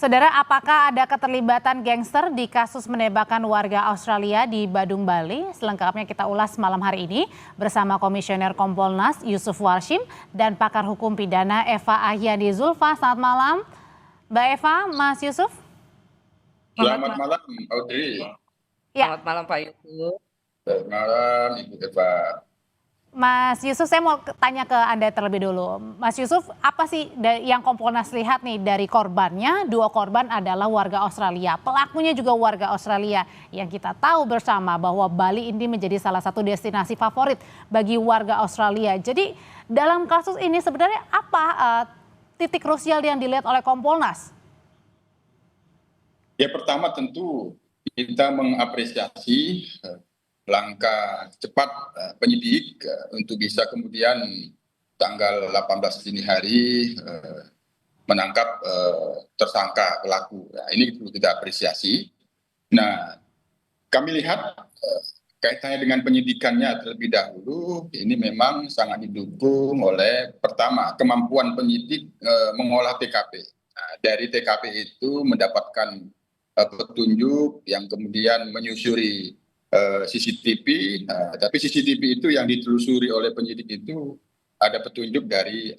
Saudara, apakah ada keterlibatan gangster di kasus menembakkan warga Australia di Badung, Bali? Selengkapnya kita ulas malam hari ini bersama Komisioner Kompolnas Yusuf Warshim dan pakar hukum pidana Eva Ahyadi Zulfa. Selamat malam, Mbak Eva, Mas Yusuf. Selamat malam, Audrey. Ya, Selamat malam Pak Yusuf. Selamat malam, Ibu Eva. Mas Yusuf, saya mau tanya ke Anda terlebih dulu. Mas Yusuf, apa sih yang Kompolnas lihat nih dari korbannya? Dua korban adalah warga Australia, pelakunya juga warga Australia. Yang kita tahu bersama bahwa Bali ini menjadi salah satu destinasi favorit bagi warga Australia. Jadi dalam kasus ini sebenarnya apa titik krusial yang dilihat oleh Kompolnas? Ya, pertama tentu kita mengapresiasi langkah cepat penyidik untuk bisa kemudian tanggal 18 dini hari menangkap tersangka pelaku. Nah, ini perlu kita apresiasi. Nah, kami lihat kaitannya dengan penyidikannya terlebih dahulu, ini memang sangat didukung oleh pertama kemampuan penyidik mengolah TKP. Nah, dari TKP itu mendapatkan petunjuk yang kemudian menyusuri CCTV, tapi CCTV itu yang ditelusuri oleh penyidik itu ada petunjuk dari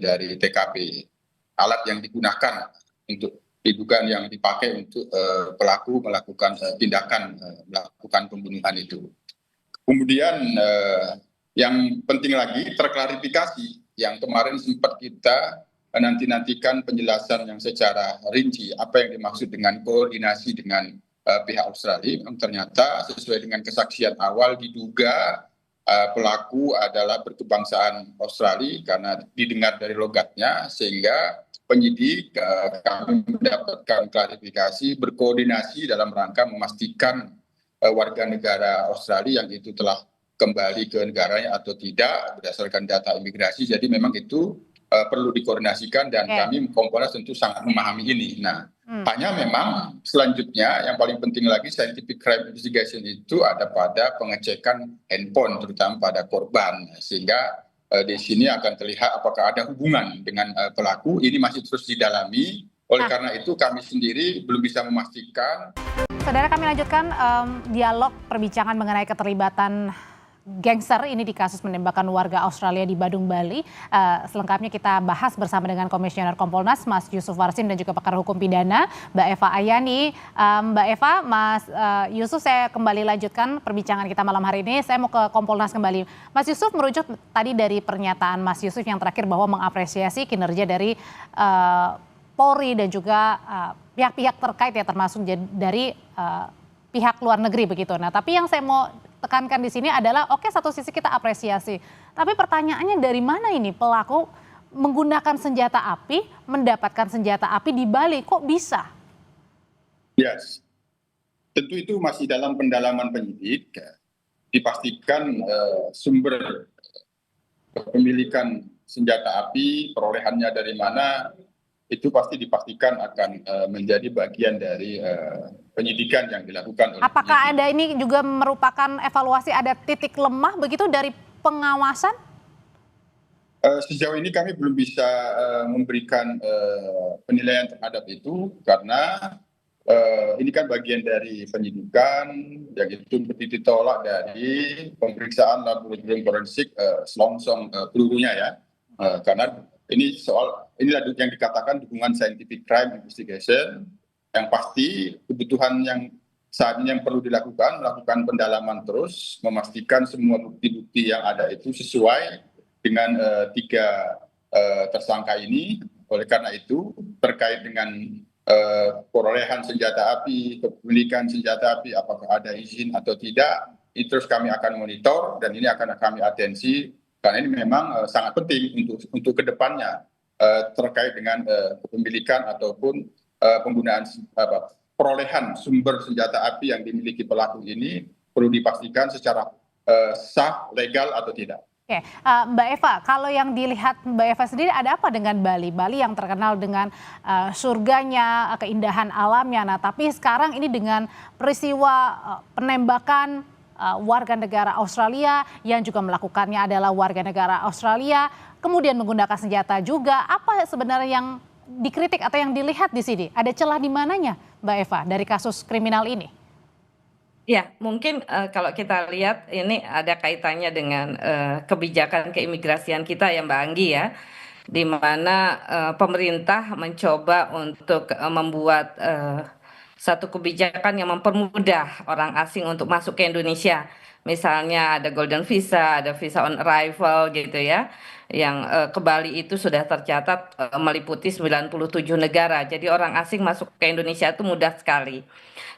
dari TKP, alat yang digunakan untuk diduga yang dipakai untuk pelaku melakukan tindakan melakukan pembunuhan itu. Kemudian yang penting lagi terklarifikasi yang kemarin sempat kita nantikan penjelasan yang secara rinci apa yang dimaksud dengan koordinasi dengan pihak Australia. Ternyata sesuai dengan kesaksian awal diduga pelaku adalah berkebangsaan Australia karena didengar dari logatnya, sehingga penyidik kami mendapatkan klarifikasi berkoordinasi dalam rangka memastikan warga negara Australia yang itu telah kembali ke negaranya atau tidak berdasarkan data imigrasi. Jadi memang itu perlu dikoordinasikan dan kami Kompolnas tentu sangat memahami ini. Nah, hanya memang selanjutnya yang paling penting lagi scientific crime investigation itu ada pada pengecekan handphone terutama pada korban, sehingga di sini akan terlihat apakah ada hubungan dengan pelaku. Ini masih terus didalami. Oleh karena itu kami sendiri belum bisa memastikan. Saudara, kami lanjutkan dialog perbincangan mengenai keterlibatan gangster ini di kasus menembakkan warga Australia di Badung, Bali. Selengkapnya kita bahas bersama dengan Komisioner Kompolnas Mas Yusuf Warshim dan juga pakar hukum pidana Mbak Eva Ahyadi. Mbak Eva, Mas Yusuf, saya kembali lanjutkan perbincangan kita malam hari ini. Saya mau ke Kompolnas kembali. Mas Yusuf, merujuk tadi dari pernyataan Mas Yusuf yang terakhir bahwa mengapresiasi kinerja dari Polri dan juga pihak-pihak terkait ya, termasuk dari pihak luar negeri begitu. Nah, tapi yang saya mau tekankan di sini adalah oke, satu sisi kita apresiasi, tapi pertanyaannya dari mana ini pelaku menggunakan senjata api, mendapatkan senjata api di Bali, kok bisa? Yes, tentu itu masih dalam pendalaman penyidik. Dipastikan sumber kepemilikan senjata api, perolehannya dari mana, itu pasti dipastikan akan menjadi bagian dari penyidikan yang dilakukan oleh Apakah penyidik. Anda ini juga merupakan evaluasi ada titik lemah begitu dari pengawasan? Sejauh ini kami belum bisa memberikan penilaian terhadap itu karena ini kan bagian dari penyidikan yang itu ditolak dari pemeriksaan laboratorium forensik selongsong pelurunya ya, karena ini inilah yang dikatakan dukungan scientific crime investigation, yang pasti kebutuhan yang saat ini yang perlu dilakukan, melakukan pendalaman terus, memastikan semua bukti-bukti yang ada itu sesuai dengan tiga tersangka ini. Oleh karena itu terkait dengan perolehan senjata api, kepemilikan senjata api, apakah ada izin atau tidak, ini terus kami akan monitor dan ini akan kami atensi. Karena ini memang sangat penting untuk kedepannya terkait dengan kepemilikan ataupun penggunaan perolehan sumber senjata api yang dimiliki pelaku ini perlu dipastikan secara sah, legal atau tidak. Oke, Mbak Eva, kalau yang dilihat Mbak Eva sendiri ada apa dengan Bali? Bali yang terkenal dengan surganya, keindahan alamnya. Nah, tapi sekarang ini dengan peristiwa penembakan warga negara Australia yang juga melakukannya adalah warga negara Australia, kemudian menggunakan senjata juga. Apa sebenarnya yang dikritik atau yang dilihat di sini? Ada celah di mananya, Mbak Eva, dari kasus kriminal ini? Ya, mungkin kalau kita lihat ini ada kaitannya dengan kebijakan keimigrasian kita ya Mbak Anggi ya, di mana pemerintah mencoba untuk membuat satu kebijakan yang mempermudah orang asing untuk masuk ke Indonesia. Misalnya ada golden visa, ada visa on arrival gitu ya. Yang ke Bali itu sudah tercatat meliputi 97 negara. Jadi orang asing masuk ke Indonesia itu mudah sekali.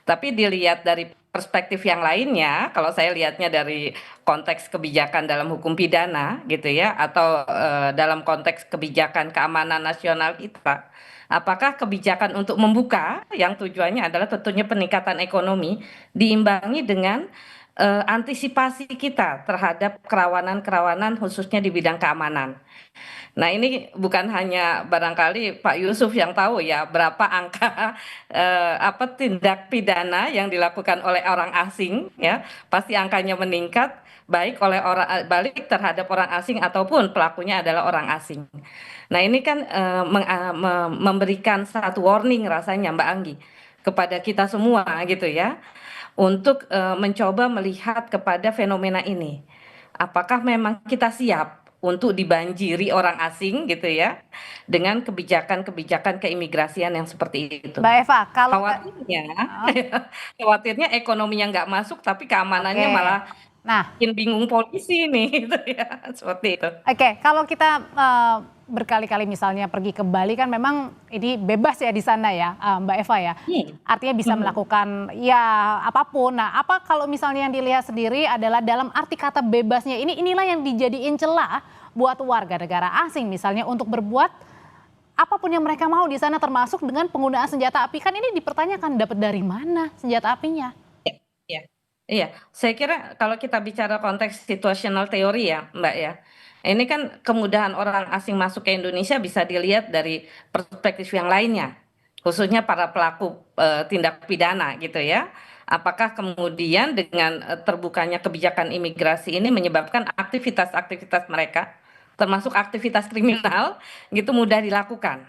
Tapi dilihat dari perspektif yang lainnya, kalau saya lihatnya dari konteks kebijakan dalam hukum pidana gitu ya, atau dalam konteks kebijakan keamanan nasional kita, apakah kebijakan untuk membuka yang tujuannya adalah tentunya peningkatan ekonomi diimbangi dengan antisipasi kita terhadap kerawanan-kerawanan khususnya di bidang keamanan. Nah, ini bukan hanya barangkali Pak Yusuf yang tahu ya berapa angka apa tindak pidana yang dilakukan oleh orang asing ya, pasti angkanya meningkat baik oleh orang balik terhadap orang asing ataupun pelakunya adalah orang asing. Nah, ini kan memberikan satu warning rasanya Mbak Anggi kepada kita semua gitu ya untuk mencoba melihat kepada fenomena ini. Apakah memang kita siap untuk dibanjiri orang asing gitu ya dengan kebijakan-kebijakan keimigrasian yang seperti itu. Mbak Eva, kalau Khawatirnya, khawatirnya ekonominya nggak masuk tapi keamanannya oke. malah Nah, bikin bingung polisi nih gitu ya seperti itu. oke, kalau kita berkali-kali misalnya pergi ke Bali kan memang ini bebas ya di sana ya, Mbak Eva ya. Artinya bisa melakukan ya apapun. Nah, apa kalau misalnya yang dilihat sendiri adalah dalam arti kata bebasnya ini, inilah yang dijadiin celah buat warga negara asing misalnya untuk berbuat apapun yang mereka mau di sana termasuk dengan penggunaan senjata api. Kan ini dipertanyakan dapat dari mana senjata apinya? Iya, iya. Saya kira kalau kita bicara konteks situational teori ya, Mbak ya. Ini kan kemudahan orang asing masuk ke Indonesia bisa dilihat dari perspektif yang lainnya, khususnya para pelaku tindak pidana gitu ya. Apakah kemudian dengan terbukanya kebijakan imigrasi ini menyebabkan aktivitas-aktivitas mereka, termasuk aktivitas kriminal, gitu mudah dilakukan?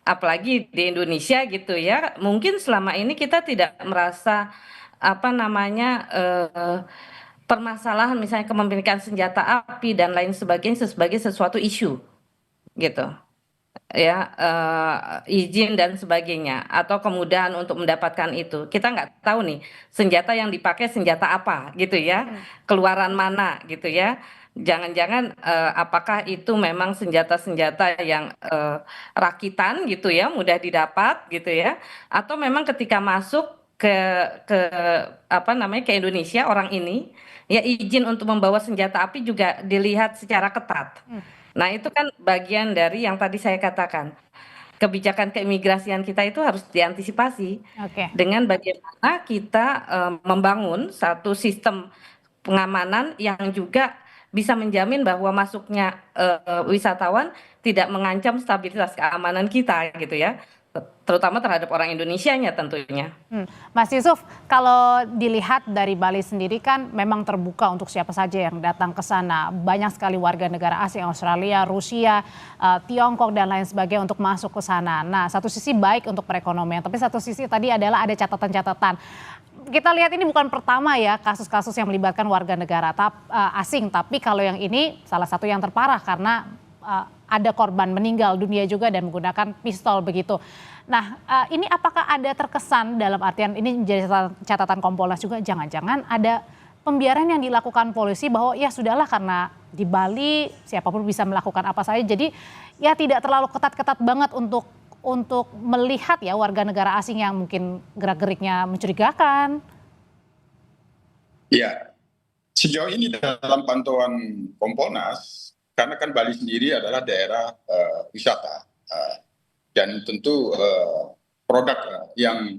Apalagi di Indonesia gitu ya, mungkin selama ini kita tidak merasa apa namanya permasalahan misalnya kepemilikan senjata api dan lain sebagainya sebagai sesuatu isu gitu ya, izin dan sebagainya atau kemudahan untuk mendapatkan itu kita nggak tahu nih senjata yang dipakai senjata apa gitu ya, keluaran mana gitu ya, jangan-jangan apakah itu memang senjata-senjata yang rakitan gitu ya mudah didapat gitu ya, atau memang ketika masuk ke apa namanya ke Indonesia orang ini ya izin untuk membawa senjata api juga dilihat secara ketat. Nah, itu kan bagian dari yang tadi saya katakan. Kebijakan keimigrasian kita itu harus diantisipasi Oke. dengan bagaimana kita membangun satu sistem pengamanan yang juga bisa menjamin bahwa masuknya wisatawan tidak mengancam stabilitas keamanan kita gitu ya, terutama terhadap orang Indonesianya tentunya. Mas Yusuf, kalau dilihat dari Bali sendiri kan memang terbuka untuk siapa saja yang datang ke sana. Banyak sekali warga negara asing, Australia, Rusia, Tiongkok dan lain sebagainya untuk masuk ke sana. Nah, satu sisi baik untuk perekonomian, tapi satu sisi tadi adalah ada catatan-catatan. Kita lihat ini bukan pertama ya kasus-kasus yang melibatkan warga negara asing, tapi kalau yang ini salah satu yang terparah karena ada korban meninggal dunia juga dan menggunakan pistol begitu. Nah, ini apakah ada terkesan dalam artian ini menjadi catatan Kompolnas juga jangan-jangan ada pembiaran yang dilakukan polisi bahwa ya sudahlah karena di Bali siapapun bisa melakukan apa saja. Jadi ya tidak terlalu ketat-ketat banget untuk melihat ya warga negara asing yang mungkin gerak-geriknya mencurigakan. Ya, sejauh ini dalam pantauan Kompolnas, karena kan Bali sendiri adalah daerah wisata dan tentu produk yang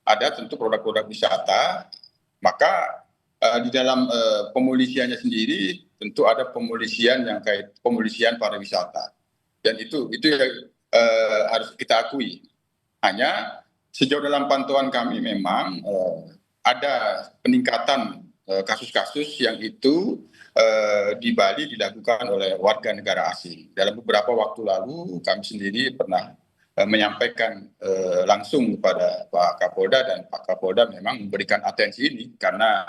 ada tentu produk-produk wisata, maka di dalam pemolisiannya sendiri tentu ada pemolisian yang kayak pemolisian pariwisata dan itu yang harus kita akui. Hanya sejauh dalam pantauan kami memang ada peningkatan kasus-kasus yang itu di Bali dilakukan oleh warga negara asing. Dalam beberapa waktu lalu kami sendiri pernah menyampaikan langsung kepada Pak Kapolda, dan Pak Kapolda memang memberikan atensi ini karena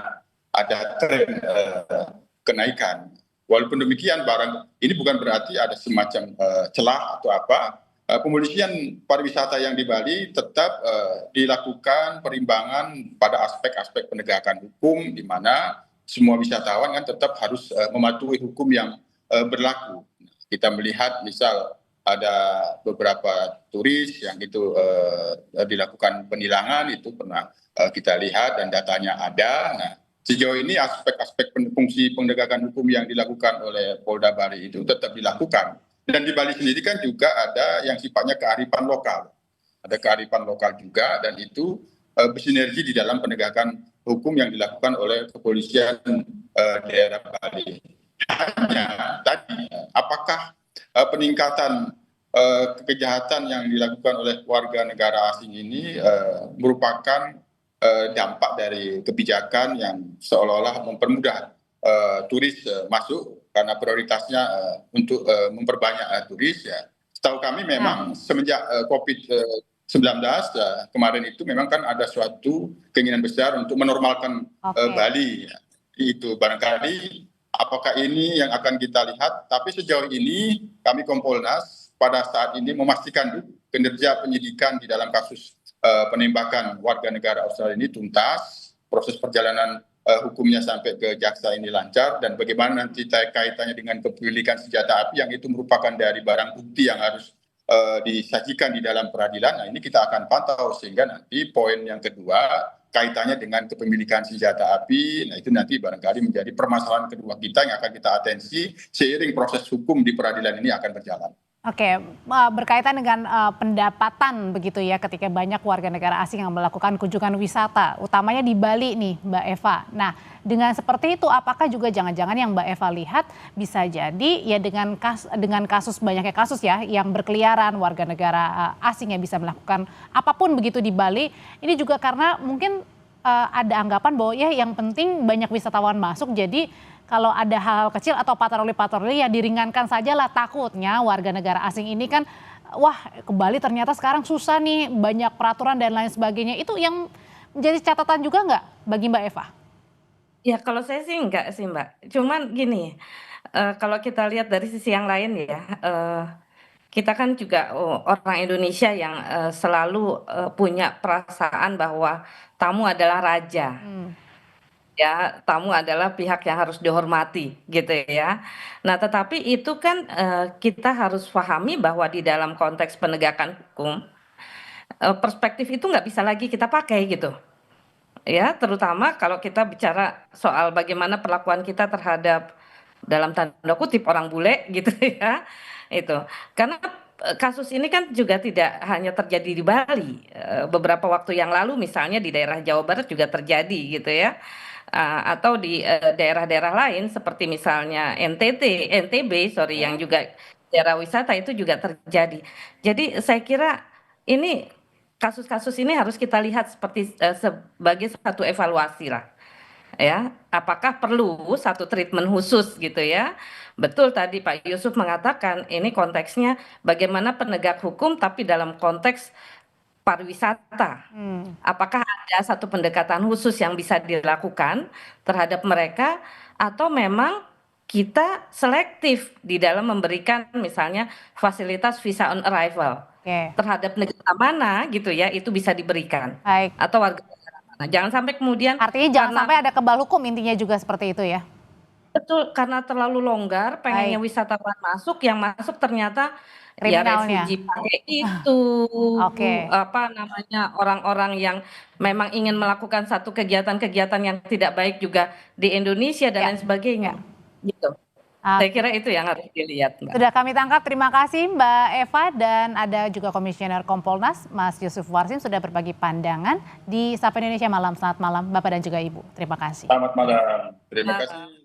ada tren kenaikan. Walaupun demikian, barang ini bukan berarti ada semacam celah atau apa. Pemolisian pariwisata yang di Bali tetap dilakukan perimbangan pada aspek-aspek penegakan hukum, di mana semua wisatawan kan tetap harus mematuhi hukum yang berlaku. Kita melihat misal ada beberapa turis yang itu dilakukan penilangan, itu pernah kita lihat dan datanya ada. Nah, sejauh ini aspek-aspek fungsi penegakan hukum yang dilakukan oleh Polda Bali itu tetap dilakukan. Dan di Bali sendiri kan juga ada yang sifatnya kearifan lokal. Ada kearifan lokal juga, dan itu bersinergi di dalam penegakan hukum yang dilakukan oleh kepolisian daerah Bali. Hanya tadi, apakah peningkatan kejahatan yang dilakukan oleh warga negara asing ini merupakan dampak dari kebijakan yang seolah-olah mempermudah turis masuk karena prioritasnya untuk memperbanyak turis, ya. Setahu kami memang semenjak COVID-19 kemarin itu memang kan ada suatu keinginan besar untuk menormalkan Bali. Ya. Itu barangkali apakah ini yang akan kita lihat, tapi sejauh ini kami Kompolnas pada saat ini memastikan kinerja penyidikan di dalam kasus penembakan warga negara Australia ini tuntas, proses perjalanan hukumnya sampai ke jaksa ini lancar, dan bagaimana nanti kaitannya dengan kepemilikan senjata api yang itu merupakan dari barang bukti yang harus disajikan di dalam peradilan. Nah, ini kita akan pantau sehingga nanti poin yang kedua kaitannya dengan kepemilikan senjata api. Nah, itu nanti barangkali menjadi permasalahan kedua kita yang akan kita atensi seiring proses hukum di peradilan ini akan berjalan. Oke, berkaitan dengan pendapatan begitu ya, ketika banyak warga negara asing yang melakukan kunjungan wisata, utamanya di Bali nih Mbak Eva. Nah, dengan seperti itu apakah juga jangan-jangan yang Mbak Eva lihat bisa jadi ya dengan kasus banyaknya kasus ya yang berkeliaran warga negara asing yang bisa melakukan apapun begitu di Bali, ini juga karena mungkin ada anggapan bahwa ya yang penting banyak wisatawan masuk, jadi kalau ada hal-hal kecil atau patroli-patroli ya diringankan saja lah, takutnya warga negara asing ini kan wah ke Bali ternyata sekarang susah nih, banyak peraturan dan lain sebagainya. Itu yang menjadi catatan juga nggak bagi Mbak Eva? Ya kalau saya sih enggak sih Mbak, cuman gini, kalau kita lihat dari sisi yang lain ya, kita kan juga orang Indonesia yang selalu punya perasaan bahwa tamu adalah raja. Ya, tamu adalah pihak yang harus dihormati gitu ya. Nah, tetapi itu kan kita harus pahami bahwa di dalam konteks penegakan hukum, perspektif itu nggak bisa lagi kita pakai gitu. Ya, terutama kalau kita bicara soal bagaimana perlakuan kita terhadap dalam tanda kutip orang bule gitu ya. Itu. Karena kasus ini kan juga tidak hanya terjadi di Bali. Beberapa waktu yang lalu misalnya di daerah Jawa Barat juga terjadi gitu ya. Atau di daerah-daerah lain seperti misalnya NTB yang juga daerah wisata itu juga terjadi. Jadi saya kira ini kasus-kasus ini harus kita lihat seperti sebagai satu evaluasi lah. Ya, apakah perlu satu treatment khusus gitu ya? Betul tadi Pak Yusuf mengatakan ini konteksnya bagaimana penegak hukum tapi dalam konteks pariwisata. Apakah ada satu pendekatan khusus yang bisa dilakukan terhadap mereka atau memang kita selektif di dalam memberikan misalnya fasilitas visa on arrival terhadap negara mana gitu ya, itu bisa diberikan. Baik. Atau warga negara mana. Jangan sampai kemudian artinya jangan sampai ada kebal hukum, intinya juga seperti itu ya. Betul, karena terlalu longgar, pengennya wisatawan masuk, yang masuk ternyata ya kriminalnya. refugi pakai itu, apa namanya, orang-orang yang memang ingin melakukan satu kegiatan-kegiatan yang tidak baik juga di Indonesia dan lain sebagainya. Gitu. Saya kira itu yang harus dilihat, Mbak. Sudah kami tangkap, terima kasih Mbak Eva, dan ada juga Komisioner Kompolnas Mas Yusuf Warsim sudah berbagi pandangan di Sapa Indonesia Malam. Selamat malam Bapak dan juga Ibu, terima kasih. Selamat malam, terima kasih.